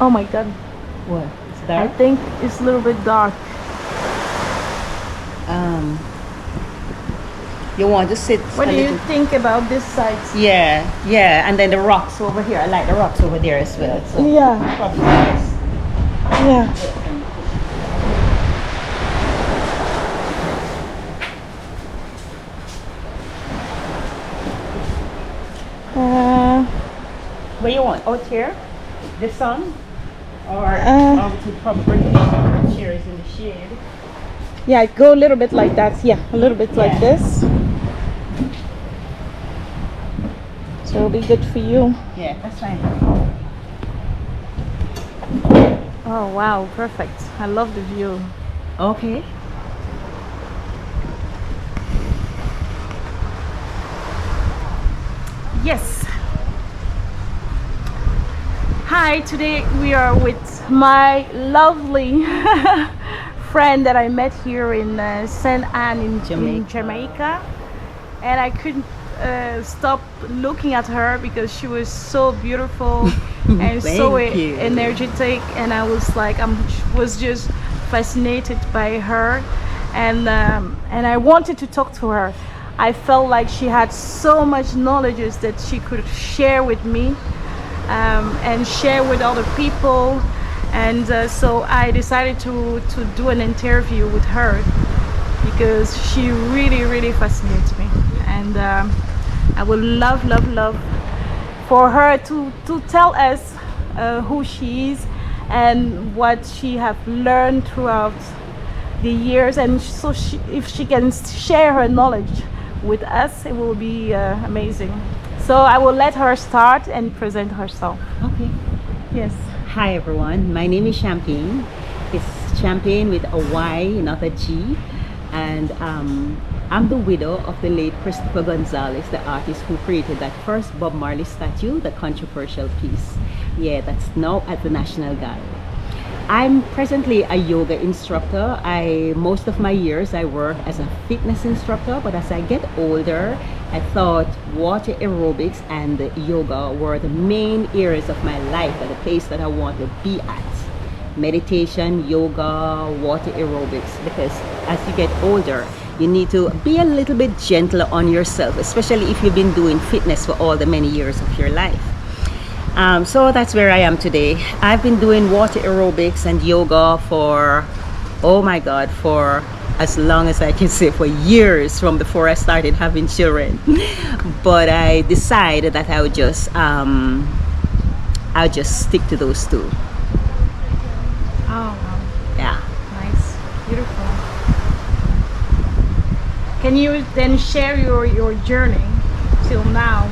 Oh my god. What? It's I dark? think it's a little bit dark. Um, you want to sit What a do you little. think about this site? Yeah, yeah, and then the rocks over here. I like the rocks over there as well. So Yeah, probably nice. yeah. Uh, Where you want? Out here? The sun? Or Uh, we could probably bring the chairs in the shade. yeah, go a little bit like that. Yeah, a little bit like Yeah. this. So it'll be good for you. Yeah, that's fine. Oh wow, perfect. I love the view. Okay. Yes. Hi, today we are with my lovely friend that I met here in St. Anne in Jamaica. Jamaica. And I couldn't stop looking at her because she was so beautiful and so Thank you. energetic, and I was like, was just fascinated by her, and I wanted to talk to her. I felt like she had so much knowledge that she could share with me, and share with other people, and so I decided to do an interview with her because she really fascinates me, and I would love for her to tell us who she is and what she have learned throughout the years, and so if she can share her knowledge with us, it will be amazing. So I will let her start and present herself. Okay. Yes. Hi everyone, my name is Champagne. It's Champagne with a Y, not a G. And I'm the widow of the late Christopher Gonzalez, the artist who created that first Bob Marley statue, the controversial piece. Yeah, that's now at the National Gallery. I'm presently a yoga instructor. Most of my years I work as a fitness instructor, but as I get older, I thought water aerobics and yoga were the main areas of my life and the place that I want to be at. Meditation, yoga, water aerobics, because as you get older, you need to be a little bit gentler on yourself, especially if you've been doing fitness for all the many years of your life. So that's where I am today. I've been doing water aerobics and yoga for, oh my God, for as long as I can say, for years, from before I started having children. But I decided that I would just stick to those two. Oh, wow. Yeah. Nice. Beautiful. Can you then share your journey till now?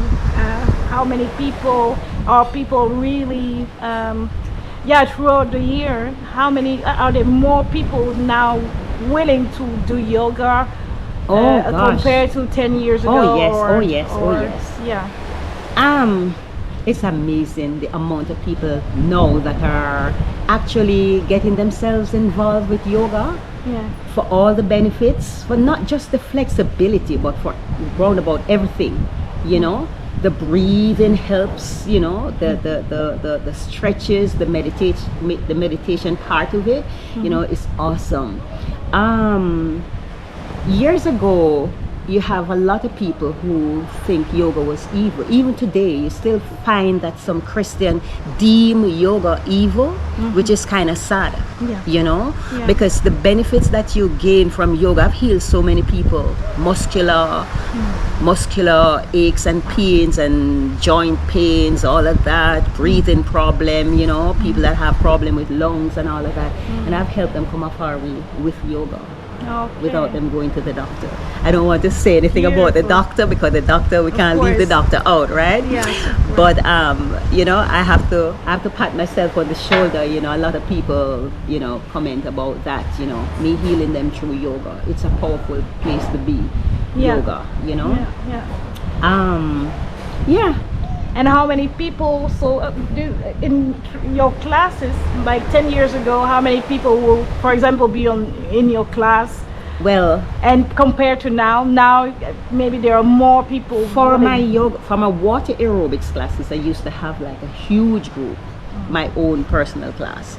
How many people are people really, throughout the year, how many, are there more people now willing to do yoga Oh gosh. compared to 10 years ago? Oh yes, or, oh yes, oh or- yes. Yeah. It's amazing the amount of people now that are actually getting themselves involved with yoga Yeah. for all the benefits, for not just the flexibility, but for roundabout everything, you know. The breathing helps, you know, the stretches, the meditation part of it, you know, is awesome. Years ago, you have a lot of people who think yoga was evil. Even today, you still find that some Christian deem yoga evil, which is kind of sad, Yeah. you know, Yeah. because the benefits that you gain from yoga have healed so many people. Muscular aches and pains and joint pains, all of that, breathing problem, you know, people that have problem with lungs and all of that. And I've helped them come a far way with yoga, Okay. without them going to the doctor. I don't want to say anything about the Beautiful. doctor, because the doctor, we can't leave the course. doctor out, right? Yes, of But you know, I have to pat myself on the shoulder. You know, a lot of people, you know, comment about that, you know, me healing them through yoga. It's a powerful place to be. Yeah. Yoga, you know. Yeah. Yeah. And how many people do in your classes, like 10 years ago, how many people will, for example, be in your class? Well, And compared to now maybe there are more people for willing. my yoga, for my water aerobics classes, I used to have like a huge group. my own personal class.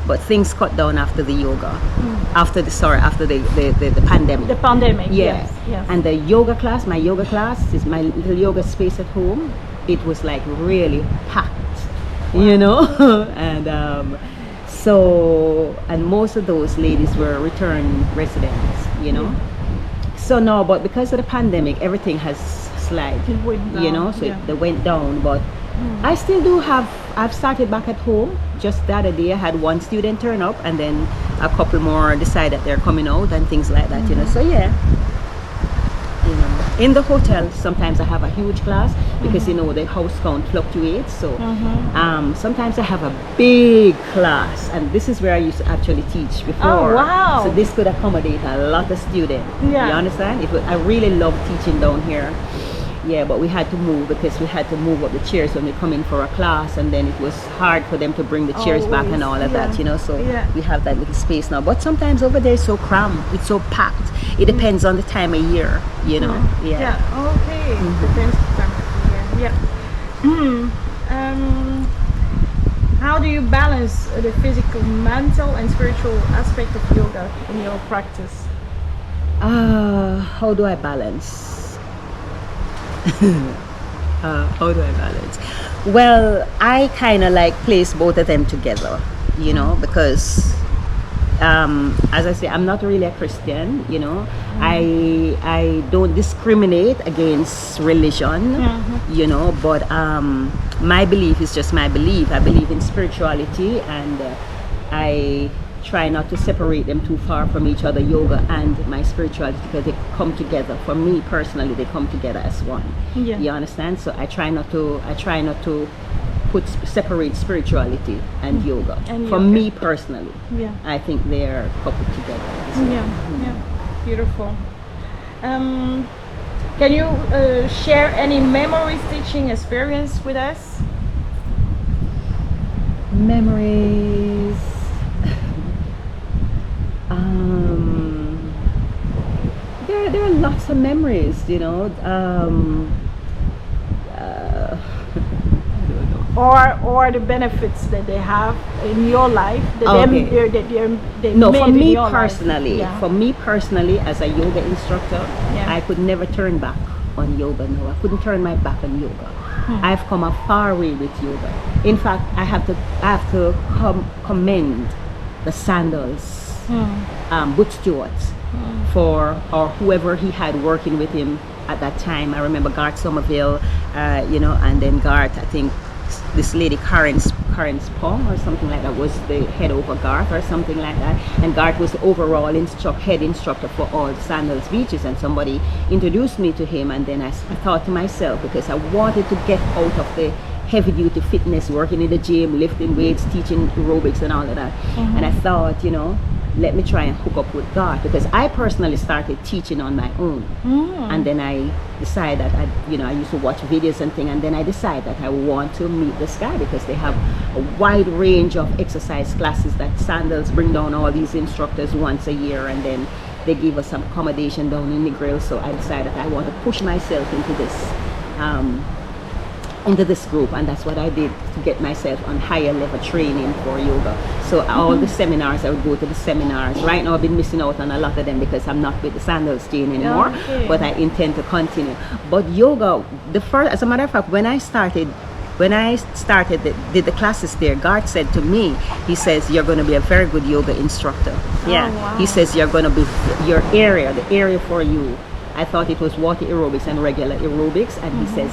But things cut down after the yoga, after the pandemic. The pandemic. Yeah. Yes. Yes. And the yoga class, my yoga class is my little yoga space at home. It was like really packed, you know. And so, and most of those ladies were return residents, you know. So no, but because of the pandemic, everything has slide, It went you know, down, so yeah. they went down. But I still do have, I've started back at home. Just the other day I had one student turn up, and then a couple more decide that they're coming out and things like that, you know. So yeah, you know, in the hotel sometimes I have a huge class because you know the house count fluctuates. So sometimes I have a big class, and this is where I used to actually teach before. Oh, wow. So this could accommodate a lot of students. Yeah. You understand? I really love teaching down here. Yeah, but we had to move because we had to move up the chairs when we come in for a class, and then it was hard for them to bring the chairs back and all of that, yeah. you know. So Yeah. we have that little space now. But sometimes over there it's so cramped, it's so packed. It depends on the time of year, you know. Yeah. Yeah. Okay. Depends on the time of year. Yeah. How do you balance the physical, mental, and spiritual aspect of yoga in your practice? How do I balance? How do I balance? Well, I kind of like place both of them together, you know, because as I say, I'm not really a Christian, you know. I don't discriminate against religion, you know, but my belief is just my belief. I believe in spirituality, and I try not to separate them too far from each other, yoga and my spirituality, because they come together. For me personally, they come together as one. Yeah. You understand? So I try not to separate spirituality and yoga. And For yoga. me personally, Yeah. I think they're coupled together. Yeah. Beautiful. Can you share any memories teaching experience with us? Memories. There are lots of memories, you know. Or the benefits that they have in your life that Okay. they No, made for in me your life. personally, Yeah. for me personally, as a yoga instructor, Yeah. I could never turn back on yoga. No, I couldn't turn my back on yoga. I've come a far way with yoga. In fact, I have to commend the Sandals, Butch Stewart, for, or whoever he had working with him at that time. I remember Garth Somerville, you know, and then Garth, I think this lady Karen Spong or something like that was the head over Garth or something like that, and Garth was the overall head instructor for all Sandals beaches, and somebody introduced me to him, and then I thought to myself, because I wanted to get out of the heavy duty fitness, working in the gym, lifting weights, teaching aerobics and all of that, and I thought, you know, let me try and hook up with God, because I personally started teaching on my own. And then I decided that I used to watch videos and things, and then I decided that I want to meet this guy, because they have a wide range of exercise classes that Sandals bring down all these instructors once a year, and then they give us some accommodation down in Negril. So I decided that I want to push myself into this group, and that's what I did to get myself on higher level training for yoga. So all the seminars, I would go to the seminars. Right now I've been missing out on a lot of them because I'm not with the Sandals chain anymore, Okay. but I intend to continue. But yoga, as a matter of fact, when I started did the classes there, Garth said to me, he says, you're going to be a very good yoga instructor. Yeah. wow. He says you're going to be, the area for you, I thought it was water aerobics and regular aerobics, and he says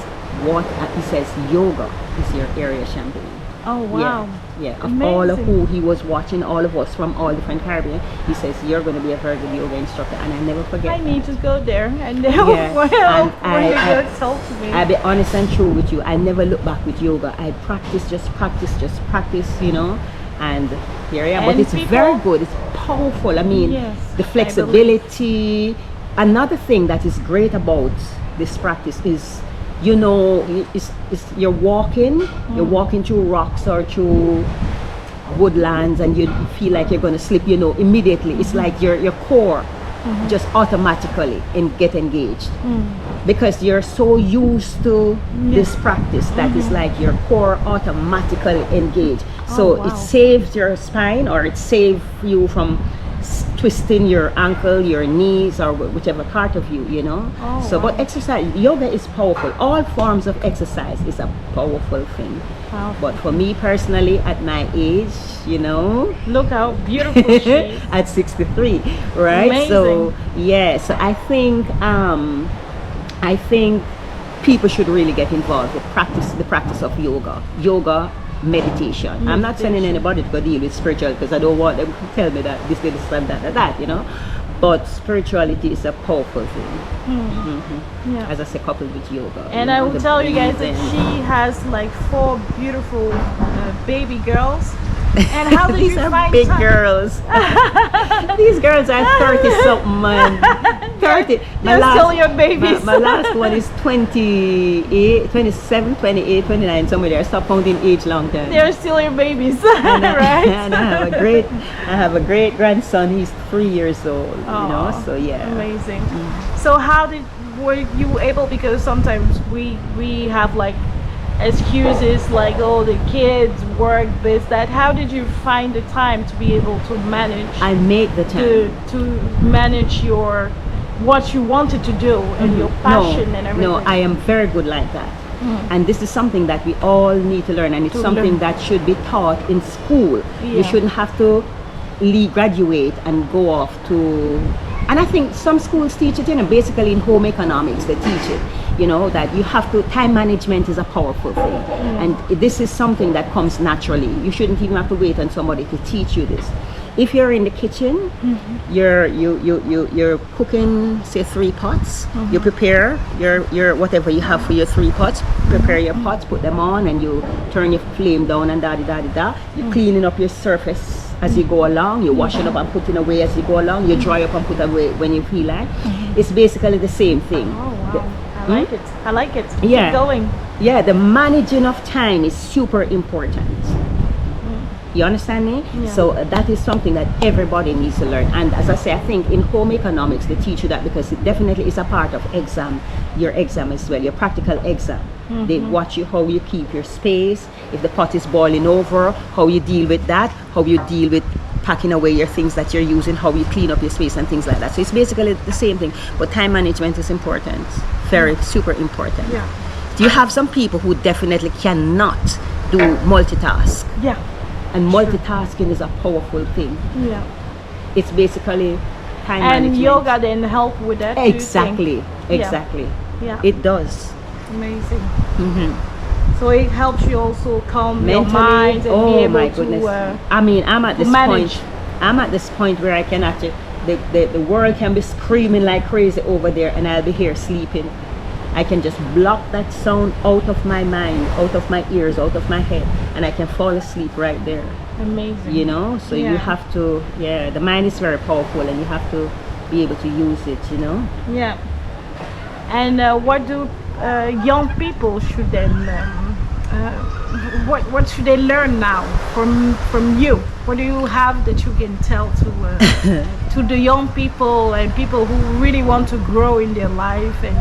yoga is your area, Champagne. Oh wow. Yeah. Of all of Amazing. who he was watching, all of us from all different Caribbean, he says you're going to be a very good yoga instructor, and I never forget. I need to go there, and then Yeah, well, and when you I- go talk to me. I'll be honest and true with you. I never look back with yoga. I practice, you know, and here I am. But And it's people- very good. It's powerful. I mean, Yes, the I flexibility. Another thing that is great about this practice is, you know, you're walking through rocks or through woodlands, and you feel like you're going to slip, you know, immediately. It's like your core just automatically get engaged, because you're so used to this practice that is like your core automatically engaged. So wow. it saves your spine, or it saves you from twisting your ankle, your knees, or whichever part of you, you know. Oh, So wow. but exercise, yoga is powerful. All forms of exercise is a powerful thing. Wow. But for me personally, at my age, you know, Look how beautiful she is. at 63, right? So Amazing. yeah, so I think people should really get involved with the practice of yoga, meditation. I'm not sending anybody to go deal with spiritual, because I don't want them to tell me that this and that, you know. But spirituality is a powerful thing, Yeah. as I say, coupled with yoga. And you I know, will the tell you guys that breathing. she has like 4 beautiful baby girls. And how did These you are find big time? girls. These girls are 30 something, man. 30. They're still your babies. My last one is 28, 27, 28, 29, somewhere there. I stopped counting age long time. They're still your babies, and right? and I have a great grandson. He's 3 years old. You know, Aw, so yeah. Amazing. So how were you able, because sometimes we have like excuses like, oh, the kids, work, this, that. How did you find the time to be able to manage I make the time. to manage your what you wanted to do and your passion and everything? No, I am very good like that. And this is something that we all need to learn, and it's To something learn. that should be taught in school. You Yeah. shouldn't have to graduate and go off to, and I think some schools teach it, you know, basically in home economics they teach it, you know, that you have to, time management is a powerful thing. And this is something that comes naturally. You shouldn't even have to wait on somebody to teach you this. If you're in the kitchen, you're cooking, say, 3 pots. You prepare your whatever you have for your 3 pots. Prepare your pots, put them on, and you turn your flame down and da da da da da. You're cleaning up your surface as you go along. You're washing up and putting away as you go along. You dry up and put away when you feel like. It's basically the same thing. Oh wow, I like it. I like it. Yeah. Keep going. Yeah, the managing of time is super important. You understand me? Yeah. So that is something that everybody needs to learn. And as I say, I think in home economics they teach you that, because it definitely is a part of your exam as well, your practical exam. They watch you how you keep your space, if the pot is boiling over, how you deal with that, how you deal with packing away your things that you're using, how you clean up your space and things like that. So it's basically the same thing, but time management is important, very super important. Yeah. Do you have some people who definitely cannot do multitask? Yeah. And multitasking is a powerful thing. Yeah. It's basically time And management. yoga then help with that. do you think? Exactly. Exactly. Yeah. It does. Amazing. So it helps you also calm your Mentally. mind and Oh be able my to. goodness. I mean, I'm at to this manage. point. I'm at this point where I can actually, the world can be screaming like crazy over there, and I'll be here sleeping. I can just block that sound out of my mind, out of my ears, out of my head, and I can fall asleep right there. Amazing. You know, so Yeah. you have to, the mind is very powerful, and you have to be able to use it, you know. Yeah. And what do young people should then? What should they learn now from you? What do you have that you can tell to the young people and people who really want to grow in their life and,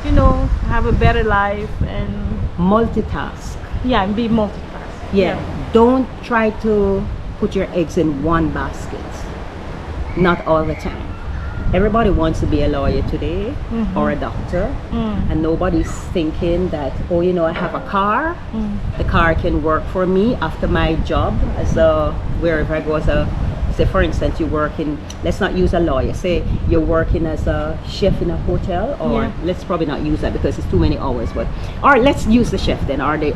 you know, have a better life and Multitask. and be multitask. Yeah. Don't try to put your eggs in one basket. Not all the time. Everybody wants to be a lawyer today or a doctor, and nobody's thinking that, oh, you know, I have a car. The car can work for me after my job as a, wherever I go as a, say for instance, you work in, let's not use a lawyer, say you're working as a chef in a hotel, or let's probably not use that because it's too many hours, but, or let's use the chef then, or the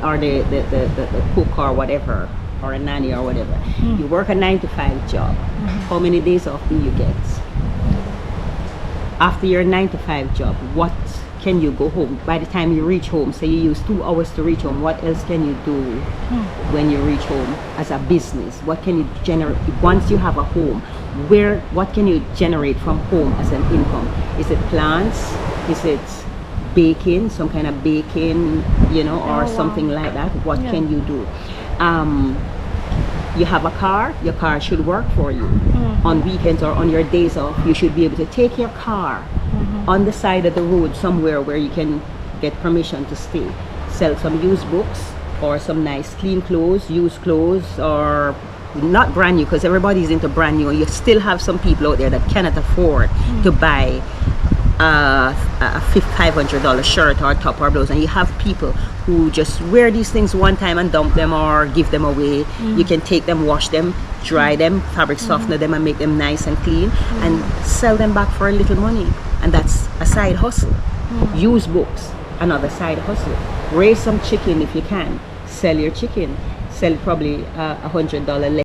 cook or whatever, or a nanny or whatever. You work a 9-to-5 job. How many days off do you get? After your 9-to-5 job, what can you go home? By the time you reach home, say you use 2 hours to reach home, what else can you do when you reach home as a business? What can you generate once you have a home? What can you generate from home as an income? Is it plants? Is it baking, some kind of baking, you know, or something like that? What can you do? You have a car, your car should work for you. On weekends or on your days off, you should be able to take your car on the side of the road somewhere where you can get permission to stay. Sell some used books or some nice clean clothes, used clothes, or not brand new, because everybody's into brand new. You still have some people out there that cannot afford to buy a $500 shirt or top or blouse, and you have people who just wear these things one time and dump them or give them away. You can take them, wash them, dry them, fabric softener them, and make them nice and clean, and sell them back for a little money. And that's a side hustle. Use books, another side hustle. Raise some chicken if you can. Sell your chicken. Sell probably $100